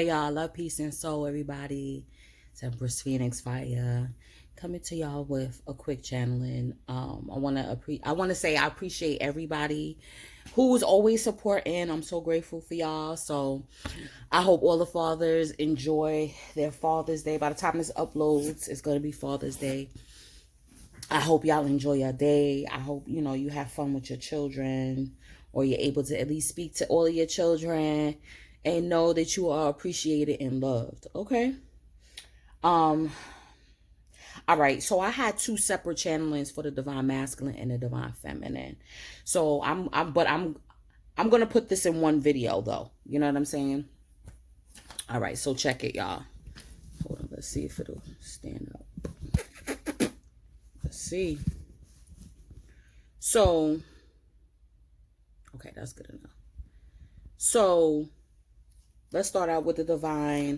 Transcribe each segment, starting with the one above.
Hey y'all, love, peace, and soul, everybody. It's Empress Phoenix Fire coming to y'all with a quick channeling. I wanna say I appreciate everybody who's always supporting. I'm so grateful for y'all. So I hope all the fathers enjoy their Father's Day. By the time this uploads, it's gonna be Father's Day. I hope y'all enjoy your day. I hope you have fun with your children, or you're able to at least speak to all of your children and know that you are appreciated and loved. Okay. Um. All right. So I had two separate channelings for the divine masculine and the divine feminine. So I'm gonna put this in one video though. You know what I'm saying? All right. So check it, y'all. Hold on. Let's see if it'll stand up. Let's see. So, okay, that's good enough. So let's start out with the divine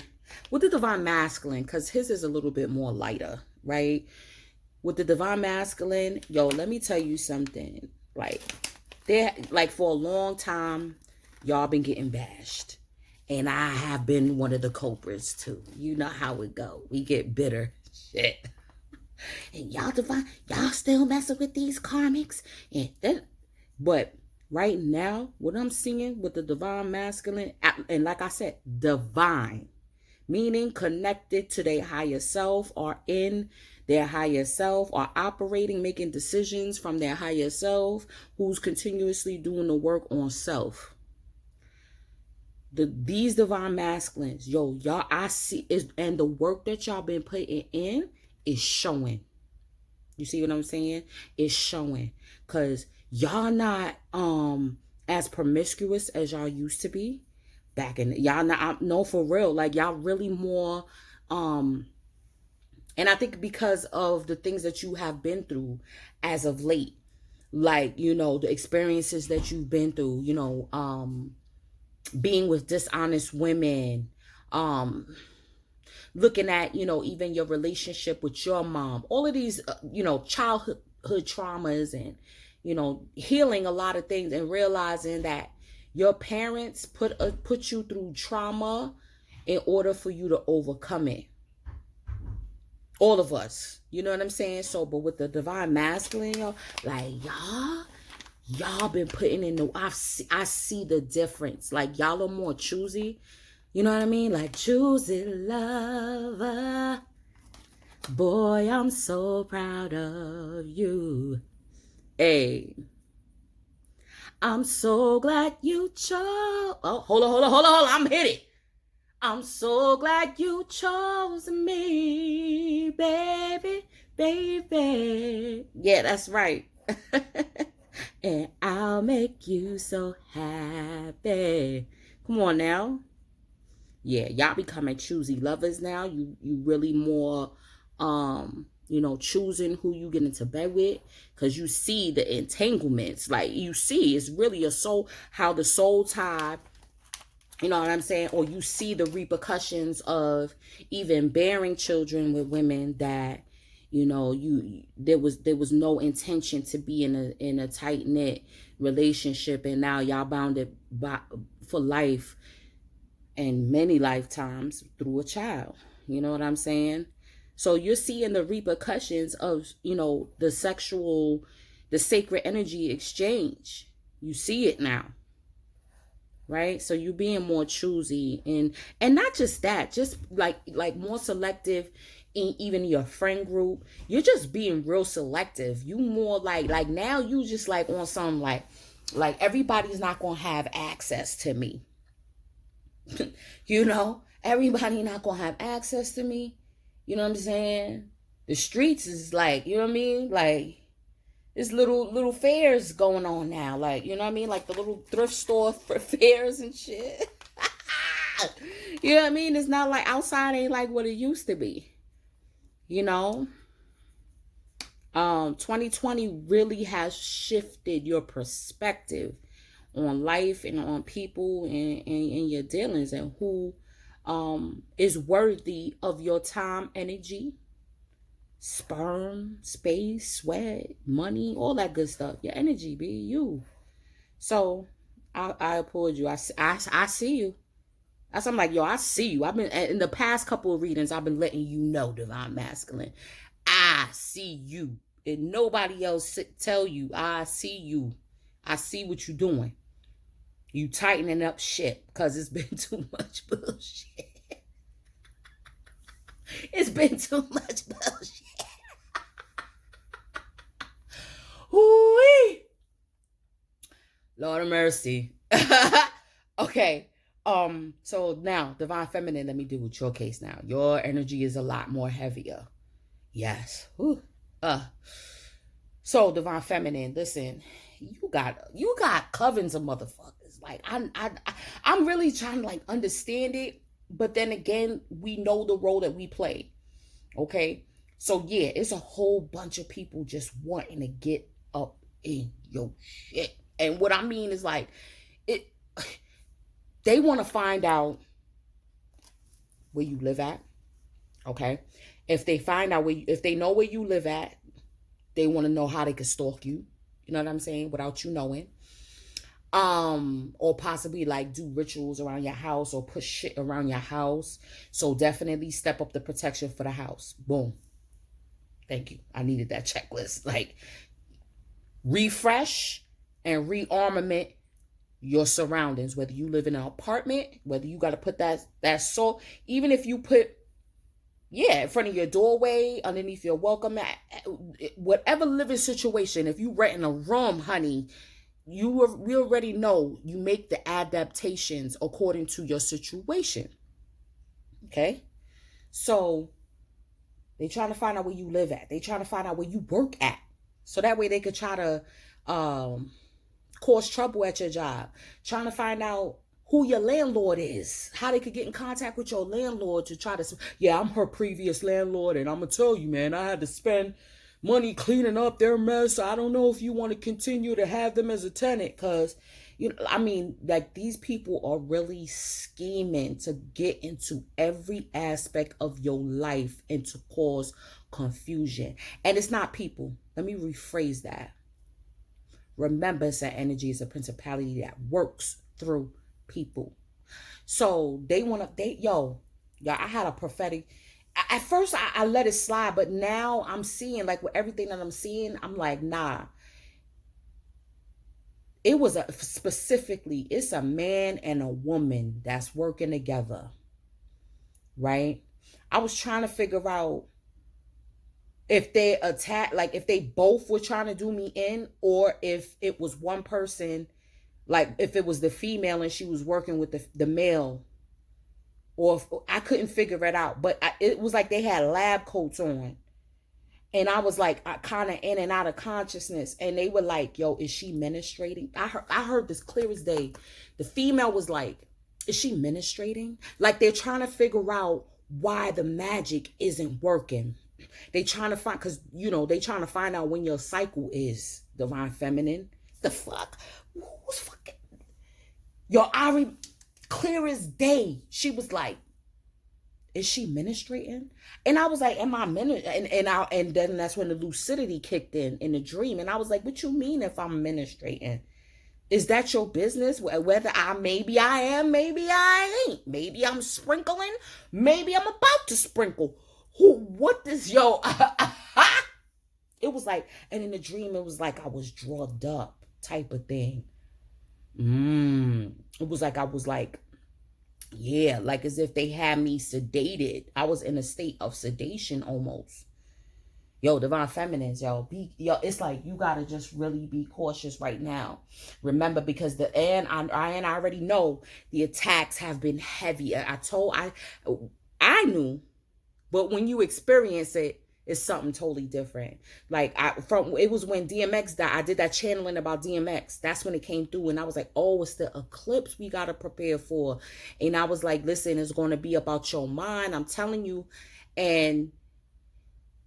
masculine, because his is a little bit more lighter, right? With the divine masculine, yo, let me tell you something. Like for a long time, y'all been getting bashed. And I have been one of the culprits too. You know how it go. We get bitter. Shit. And y'all still messing with these karmics. But right now, what I'm seeing with the divine masculine, and like I said, divine, meaning connected to their higher self, or in their higher self, or operating, making decisions from their higher self, who's continuously doing the work on self. These divine masculines, yo, y'all, I see is, and the work that y'all been putting in is showing. You see what I'm saying? It's showing, because y'all not as promiscuous as y'all used to be back in y'all not, no, for real, like y'all really more and I think because of the things that you have been through as of late, like the experiences that you've been through, being with dishonest women, looking at even your relationship with your mom, all of these childhood traumas, and healing a lot of things, and realizing that your parents put you through trauma in order for you to overcome it. All of us, you know what I'm saying? So, but with the divine masculine, like y'all been putting in I see the difference. Like y'all are more choosy. You know what I mean? Like, choosy lover. Boy, I'm so proud of you. Hey. I'm so glad you chose. Oh, hold on. I'm hit it. I'm so glad you chose me, baby. Yeah, that's right. And I'll make you so happy. Come on now. Yeah, y'all becoming choosy lovers now. You really more choosing who you get into bed with, because you see the entanglements. Like, you see it's really how the soul tie, you know what I'm saying? Or you see the repercussions of even bearing children with women that there was no intention to be in a tight-knit relationship, and now y'all bounded for life and many lifetimes through a child. You know what I'm saying? So you're seeing the repercussions of the sacred energy exchange. You see it now, right? So you being more choosy, and not just that, just like more selective in even your friend group. You're just being real selective. You more like now you just like on some like everybody's not gonna have access to me. Everybody not gonna have access to me. You know what I'm saying? The streets is like, you know what I mean? Like, there's little fairs going on now. Like, you know what I mean? Like the little thrift store for fairs and shit. You know what I mean? It's not like outside ain't like what it used to be. 2020 really has shifted your perspective on life and on people and your dealings, and who is worthy of your time, energy, sperm, space, sweat, money, all that good stuff. Your energy, be you. So I applaud you. I see you. That's I'm like, yo, I see you. I've been in the past couple of readings, I've been letting you know, divine masculine. I see you. And nobody else tell you, I see you. I see what you're doing. You tightening up shit because it's been too much bullshit. It's been too much bullshit. Ooh-wee. Lord of mercy. Okay. So now, divine feminine, let me deal with your case now. Your energy is a lot more heavier. Yes. Whew. So divine feminine, listen, you got covens of motherfuckers. Like I'm really trying to like understand it, but then again, we know the role that we play. Okay? So yeah, it's a whole bunch of people just wanting to get up in your shit. And what I mean is like it they want to find out where you live at. Okay? If they find out if they know where you live at, they want to know how they can stalk you. You know what I'm saying? Without you knowing. Or possibly like do rituals around your house or put shit around your house. So definitely step up the protection for the house. Boom. Thank you. I needed that checklist. Like refresh and rearmament your surroundings. Whether you live in an apartment, whether you got to put that salt, even if you put in front of your doorway, underneath your welcome mat, whatever living situation. If you rent in a room, honey, we already know you make the adaptations according to your situation. Okay? So they trying to find out where you live at. They trying to find out where you work at. So that way they could try to cause trouble at your job. Trying to find out who your landlord is, how they could get in contact with your landlord to try to, yeah, I'm her previous landlord, and I'm going to tell you, man, I had to spend money cleaning up their mess. I don't know if you want to continue to have them as a tenant, because, you know, I mean, like, these people are really scheming to get into every aspect of your life and to cause confusion. And it's not people. Let me rephrase that. Remember, that energy is a principality that works through people. So they want to, I had a prophetic, at first I let it slide, but now I'm seeing, like, with everything that I'm seeing, I'm like, nah. It was specifically, it's a man and a woman that's working together, right? I was trying to figure out if they attack, like if they both were trying to do me in, or if it was one person, like if it was the female and she was working with the male, or if, I couldn't figure it out. But it was like they had lab coats on. And I was like kind of in and out of consciousness. And they were like, yo, is she ministrating? I heard this clear as day. The female was like, is she ministrating? Like they're trying to figure out why the magic isn't working. They trying to find, because, you know, they trying to find out when your cycle is, divine feminine. The fuck? Who's fucking? Yo, Ari, clear as day. She was like, is she ministrating? And I was like, am I ministrating? And then that's when the lucidity kicked in the dream. And I was like, what you mean if I'm ministrating? Is that your business? Whether maybe I am, maybe I ain't. Maybe I'm sprinkling. Maybe I'm about to sprinkle. What this, yo? It was like, and in the dream, it was like I was drugged up type of thing. It was like I was like, yeah, like as if they had me sedated. I was in a state of sedation almost. Yo, divine feminines, yo, it's like you gotta just really be cautious right now. Remember, because I already know the attacks have been heavy. I knew, but when you experience it, it's something totally different. Like it was when DMX died. I did that channeling about DMX. That's when it came through, and I was like, oh, it's the eclipse we gotta prepare for. And I was like, listen, it's gonna be about your mind. I'm telling you, and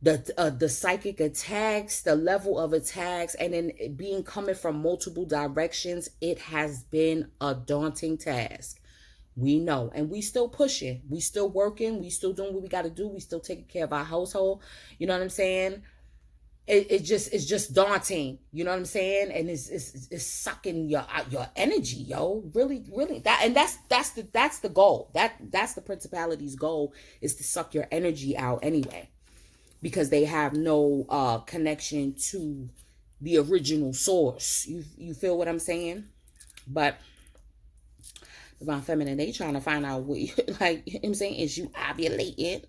the psychic attacks, the level of attacks, and then being coming from multiple directions, it has been a daunting task. We know, and we still pushing, we still working, we still doing what we got to do, we still taking care of our household. You know what I'm saying? it's just daunting. You know what I'm saying? And it's sucking your energy, yo. Really, really. That's the goal. That's the principality's goal, is to suck your energy out anyway, because they have no connection to the original source. You feel what I'm saying? But divine feminine, they trying to find out what you, like, you know what I'm saying, is you ovulating?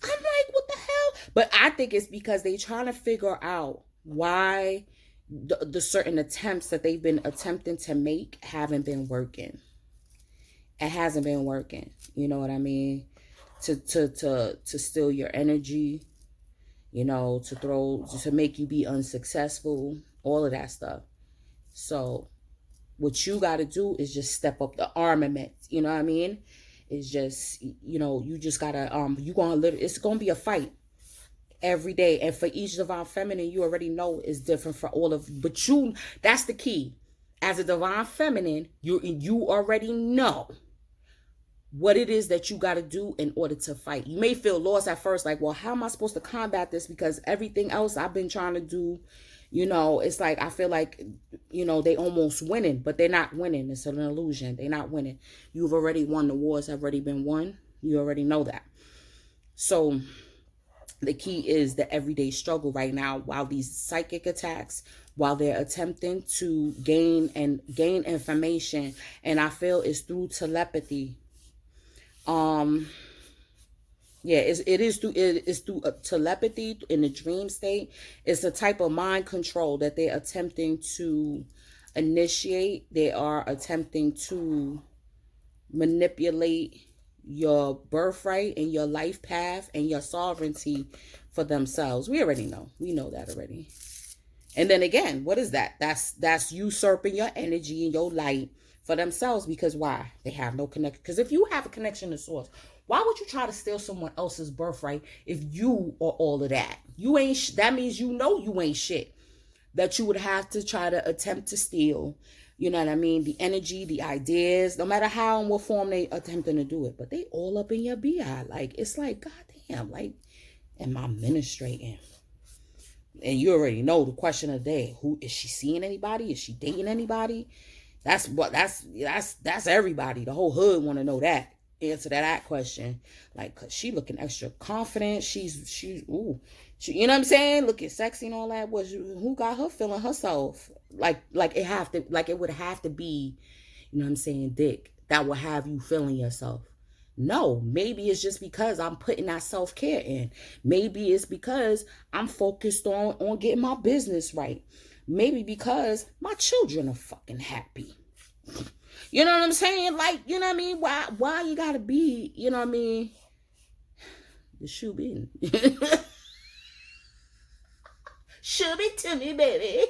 I'm like, what the hell? But I think it's because they trying to figure out why the certain attempts that they've been attempting to make haven't been working. It hasn't been working. You know what I mean? To steal your energy, you know, to make you be unsuccessful, all of that stuff. So what you got to do is just step up the armament. You know what I mean? It's just, you know, you just gotta it's gonna be a fight every day. And for each divine feminine, you already know is different for all of, but that's the key. As a divine feminine, you already know what it is that you got to do in order to fight. You may feel lost at first, like, well, how am I supposed to combat this? Because everything else I've been trying to do, you know, it's like, I feel like, you know, they almost winning, but they're not winning. It's an illusion. They're not winning. You've already won. The wars have already been won. You already know that. So the key is the everyday struggle right now, while these psychic attacks, while they're attempting to gain information, and I feel it's through telepathy. Yeah, it is through telepathy in the dream state. It's a type of mind control that they're attempting to initiate. They are attempting to manipulate your birthright and your life path and your sovereignty for themselves. We already know. We know that already. And then again, what is that? That's usurping your energy and your light for themselves. Because why? They have no connection. Because if you have a connection to source, why would you try to steal someone else's birthright if you are all of that? You ain't. That means you know you ain't shit. That you would have to try to attempt to steal. You know what I mean? The energy, the ideas, no matter how and what form they attempting to do it. But they all up in your BI. Like, it's like, goddamn, like, am I ministrating? And you already know the question of the day. Who is she seeing anybody? Is she dating anybody? That's everybody. The whole hood want to know that. Answer that question. Like, cause she looking extra confident. She's you know what I'm saying? Looking sexy and all that. Who got her feeling herself? Like it would have to be, you know what I'm saying, dick that will have you feeling yourself. No, maybe it's just because I'm putting that self-care in. Maybe it's because I'm focused on getting my business right. Maybe because my children are fucking happy. You know what I'm saying? Like, you know what I mean? Why you gotta be, you know what I mean? The shoe be. Should be to me, baby.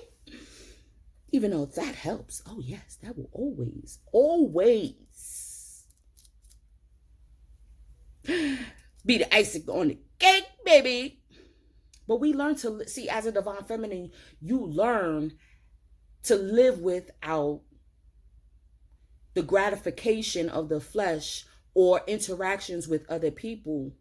Even though that helps. Oh, yes, that will always be the icing on the cake, baby. But we learn to see, as a divine feminine, you learn to live without the gratification of the flesh or interactions with other people,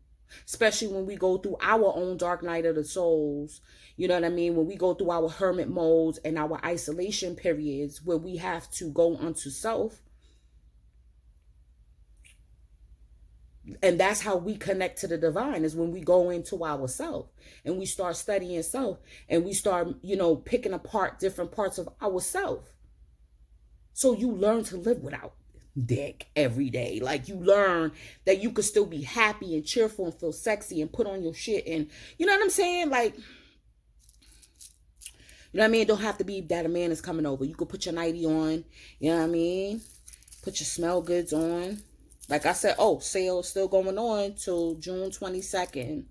especially when we go through our own dark night of the souls. You know what I mean? When we go through our hermit modes and our isolation periods where we have to go unto self. And that's how we connect to the divine, is when we go into ourself and we start studying self and we start, you know, picking apart different parts of ourself. So you learn to live without dick every day. Like, you learn that you could still be happy and cheerful and feel sexy and put on your shit. And you know what I'm saying? Like, you know what I mean? It don't have to be that a man is coming over. You could put your nightie on. You know what I mean? Put your smell goods on. Like I said, sale is still going on till June 22nd.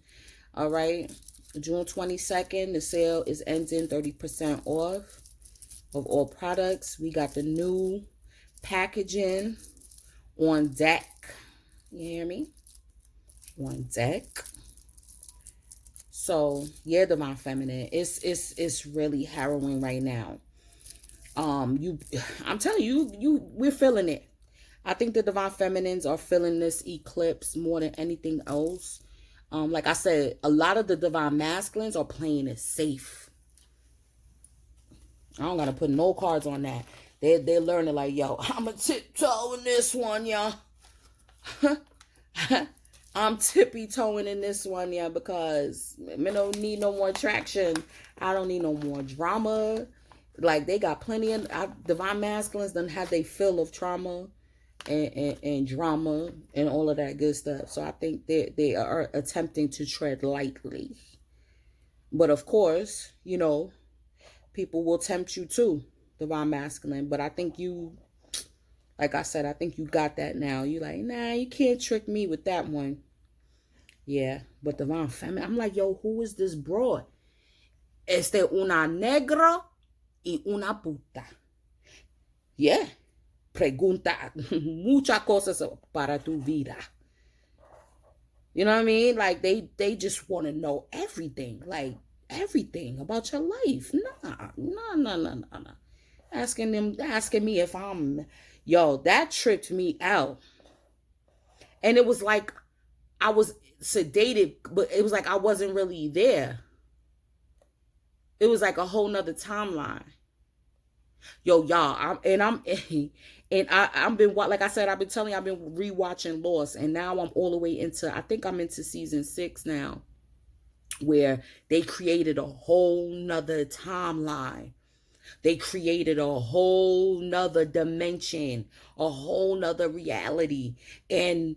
All right. June 22nd, the sale is ending, 30% off of all products. We got the new packaging on deck. You hear me? On deck. So, yeah, divine feminine. It's really harrowing right now. I'm telling you, we're feeling it. I think the divine feminines are feeling this eclipse more than anything else. Like I said, a lot of the divine masculines are playing it safe. I don't gotta put no cards on that. They're learning like, yo, I'm a tiptoe in this one, y'all. I'm tippy toeing in this one, yeah, because I don't need no more traction. I don't need no more drama. Like, they got plenty of divine masculines done had they fill of trauma and drama and all of that good stuff. So I think they are attempting to tread lightly. But of course, you know, people will tempt you too, divine masculine. But I think you, like I said, I think you got that now. You like, nah, you can't trick me with that one. Yeah, but divine feminine, I'm like, yo, who is this broad? Una negra y una puta. Yeah. Pregunta muchas cosas para tu vida. You know what I mean? Like, they just want to know everything. Like, everything about your life. Nah. Asking me if I'm, yo, that tripped me out. And it was like I was sedated, but it was like I wasn't really there. It was like a whole nother timeline. Yo, y'all, I've been, like I said, I've been telling you, I've been rewatching Lost, and now I'm all the way into, I think I'm into season 6 now, where they created a whole nother timeline. They created a whole nother dimension, a whole nother reality. And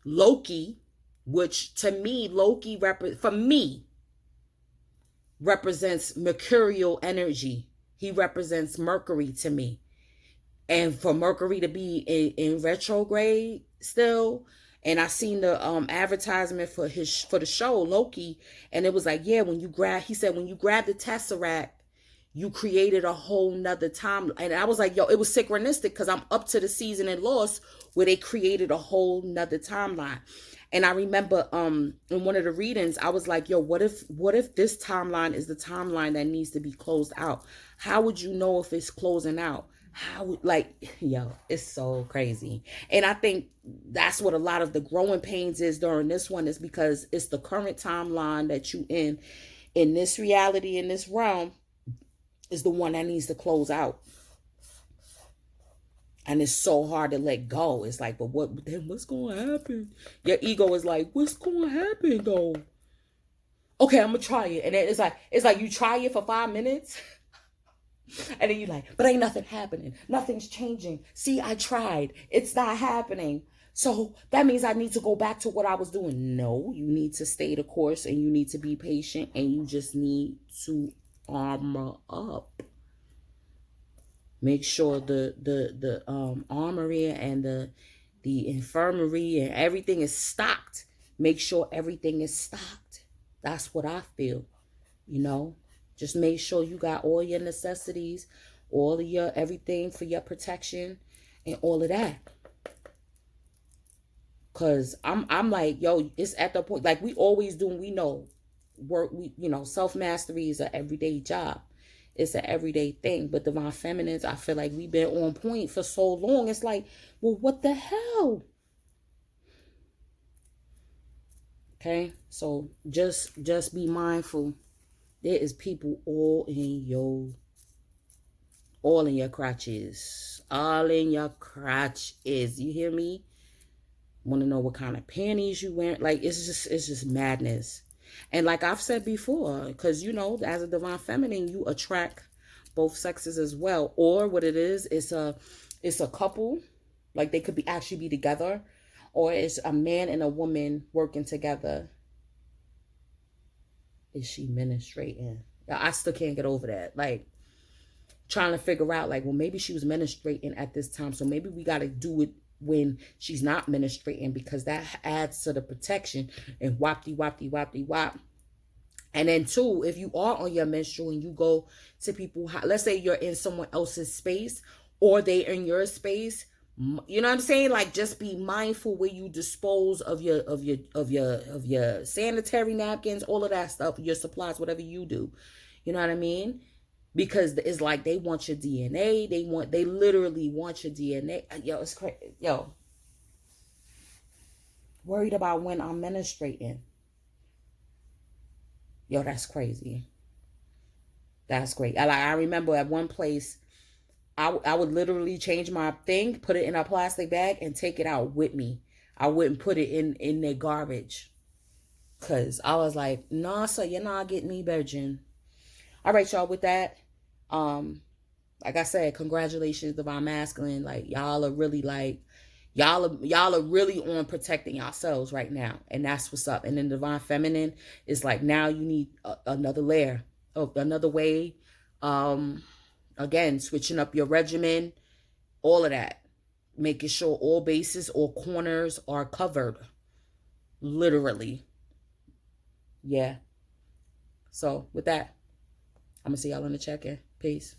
Loki, which to me, Loki for me represents mercurial energy. He represents Mercury to me. And for Mercury to be in retrograde still, and I seen the advertisement for the show Loki, and it was like, yeah, he said when you grab the Tesseract, you created a whole nother time. And I was like, yo, it was synchronistic because I'm up to the season in Lost where they created a whole nother timeline. And I remember in one of the readings, I was like, yo, what if this timeline is the timeline that needs to be closed out? How would you know if it's closing out? Yo, it's so crazy. And I think that's what a lot of the growing pains is during this one, is because it's the current timeline that you in this reality, in this realm, is the one that needs to close out. And it's so hard to let go. It's like, but what's going to happen? Your ego is like, what's going to happen though? Okay, I'm going to try it. And then it's like you try it for 5 minutes. And then you're like, but ain't nothing happening. Nothing's changing. See, I tried. It's not happening. So that means I need to go back to what I was doing. No, you need to stay the course, and you need to be patient, and you just need to armor up. Make sure the armory and the infirmary and everything is stocked. Make sure everything is stocked. That's what I feel, you know. Just make sure you got all your necessities, all of your everything for your protection and all of that. Cause I'm like, yo, it's at the point, like we always do, we know work, self-mastery is an everyday job. It's an everyday thing. But divine feminines, I feel like we've been on point for so long. It's like, well, what the hell? Okay, so just be mindful. There is people all in your crotches. All in your crotches. You hear me? Want to know what kind of panties you wear? Like, it's just madness. And like I've said before, because, as a divine feminine, you attract both sexes as well. Or what it is, it's a couple. Like, they could actually be together. Or it's a man and a woman working together. Is she menstruating? I still can't get over that. Like, trying to figure out, like, well, maybe she was menstruating at this time. So maybe we got to do it when she's not menstruating, because that adds to the protection. And wop. And then two, if you are on your menstrual and you go to people, let's say you're in someone else's space or they in your space, you know what I'm saying? Like, just be mindful where you dispose of your sanitary napkins, all of that stuff, your supplies, whatever you do. You know what I mean? Because it's like they want your DNA. They literally want your DNA. Yo, it's crazy. Yo. Worried about when I'm menstruating. Yo, that's crazy. That's great. I remember at one place, I would literally change my thing, put it in a plastic bag, and take it out with me. I wouldn't put it in their garbage. Because I was like, nah, so you're not getting me, virgin. All right, y'all, with that, like I said, congratulations, Divine Masculine. Like, y'all are really like, y'all are really on protecting yourselves right now. And that's what's up. And then Divine Feminine is like, now you need another layer of another way. Again, switching up your regimen, all of that. Making sure all bases, all corners are covered. Literally. Yeah. So with that, I'm going to see y'all on the check-in. Peace.